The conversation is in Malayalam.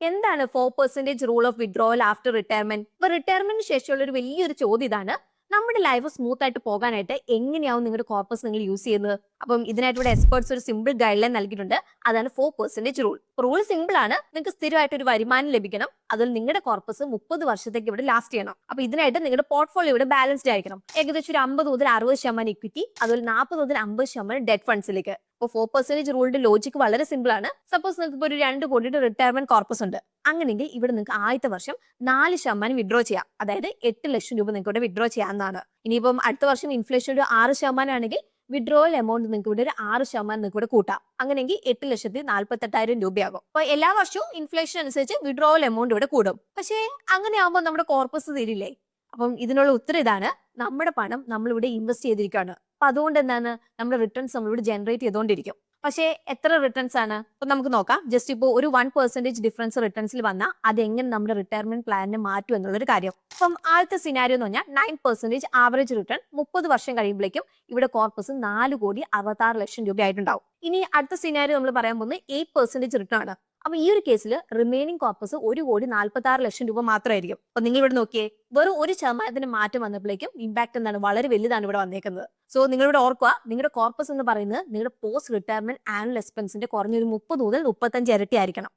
എന്താണ് 4% rule of withdrawal after retirement? ഇപ്പൊ റിട്ടയർമെന്റിന് ശേഷമുള്ള ഒരു വലിയൊരു ചോദ്യം ഇതാണ്. നമ്മുടെ ലൈഫ് സ്മൂത്ത് ആയിട്ട് പോകാനായിട്ട് എങ്ങനെയാവും നിങ്ങളുടെ കോർപ്പസ് നിങ്ങൾ യൂസ് ചെയ്യുന്നത്? അപ്പം ഇതിനായിട്ട് ഇവിടെ എക്സ്പേർട്സ് ഒരു സിമ്പിൾ ഗൈഡ് ലൈൻ നൽകിയിട്ടുണ്ട്. അതാണ് 4% റൂൾ. റൂൾ സിമ്പിൾ ആണ്. നിങ്ങൾക്ക് സ്ഥിരമായിട്ട് ഒരു വരുമാനം ലഭിക്കണം. അതിൽ നിങ്ങളുടെ കോർപ്പസ് 30 വർഷത്തേക്ക് ഇവിടെ ലാസ്റ്റ് ചെയ്യണം. അപ്പൊ ഇതിനായിട്ട് നിങ്ങളുടെ പോർട്ട്ഫോളിയോ ഇവിടെ ബാലൻസ്ഡ് ആയിരിക്കണം. ഏകദേശം ഒരു 50 മുതൽ 60% ഇക്വിറ്റി, അതുപോലെ 40 മുതൽ 50% ഡെറ്റ് ഫണ്ട്സിലേക്ക്. അപ്പോൾ 4% റൂളിന്റെ ലോജിക്ക് വളരെ സിമ്പിൾ ആണ്. സപ്പോസ് നിങ്ങൾക്ക് ഇപ്പോൾ ഒരു 2 കോടിയുടെ റിട്ടയർമെന്റ് കോർപ്പസ് ഉണ്ട്. അങ്ങനെയെങ്കിൽ ഇവിടെ നിങ്ങൾക്ക് ആദ്യത്തെ വർഷം 4% വിഡ്രോ ചെയ്യാം. അതായത് 8 ലക്ഷം രൂപ നിങ്ങൾക്ക് ഇവിടെ വിഡ്രോ ചെയ്യാവുന്നതാണ്. ഇനിയിപ്പം അടുത്ത വർഷം ഇൻഫ്ലേഷൻ ഒരു 6% ആണെങ്കിൽ വിഡ്രോവൽ എമൗണ്ട് നിങ്ങൾക്ക് ഇവിടെ ഒരു 6% നിങ്ങൾക്ക് ഇവിടെ കൂട്ടാം. അങ്ങനെയെങ്കിൽ 8,48,000 രൂപയാകും. അപ്പൊ എല്ലാ വർഷവും ഇൻഫ്ലേഷൻ അനുസരിച്ച് വിഡ്രോവൽ എമൗണ്ട് ഇവിടെ കൂടും. പക്ഷേ അങ്ങനെ ആകുമ്പോൾ നമ്മുടെ കോർപ്പസ് തീരില്ലേ? അപ്പം ഇതിനുള്ള ഉത്തരം ഇതാണ്. നമ്മുടെ പണം നമ്മളിവിടെ ഇൻവെസ്റ്റ് ചെയ്തിരിക്കുകയാണ്. അപ്പൊ അതുകൊണ്ട് എന്താണ്, നമ്മുടെ റിട്ടേൺസ് നമ്മളിവിടെ ജനറേറ്റ് ചെയ്തുകൊണ്ടിരിക്കും. പക്ഷേ എത്ര റിട്ടേൺസ് ആണ്? അപ്പൊ നമുക്ക് നോക്കാം. ജസ്റ്റ് ഇപ്പോൾ ഒരു 1% ഡിഫറൻസ് റിട്ടേൺസിൽ വന്നാൽ അതെങ്ങനെ നമ്മുടെ റിട്ടയർമെന്റ് പ്ലാനിനെ മാറ്റും എന്നുള്ളൊരു കാര്യം. അപ്പം ആദ്യത്തെ സിനാരിയോ എന്ന് പറഞ്ഞാൽ 9% ആവറേജ് റിട്ടേൺ 30 വർഷം കഴിയുമ്പോഴേക്കും ഇവിടെ കോർപ്പസ് 4,66,00,000 രൂപ ആയിട്ടുണ്ടാവും. ഇനി അടുത്ത സിനാരിയോ നമ്മൾ പറയാൻ പോകുന്നത് 8% റിട്ടേൺ ആണ്. അപ്പൊ ഈ ഒരു കേസിൽ റിമൈനിങ് കോർപ്പസ് 1,46,00,000 രൂപ മാത്രമായിരിക്കും. അപ്പൊ നിങ്ങൾ ഇവിടെ നോക്കിയേ, വെറും 1% മാറ്റം വന്നപ്പോഴേക്കും ഇമ്പാക്ട് എന്താണ്, വളരെ വലുതാണ് ഇവിടെ വന്നേക്കുന്നത്. സോ നിങ്ങളിവിടെ ഓർക്കുക, നിങ്ങളുടെ കോർപ്പസ് എന്ന് പറയുന്നത് നിങ്ങളുടെ പോസ്റ്റ് റിട്ടയർമെന്റ് ആനുവൽ എക്സ്പെൻസിന്റെ കുറഞ്ഞൊരു 30 മുതൽ 35 ഇരട്ടി ആയിരിക്കണം.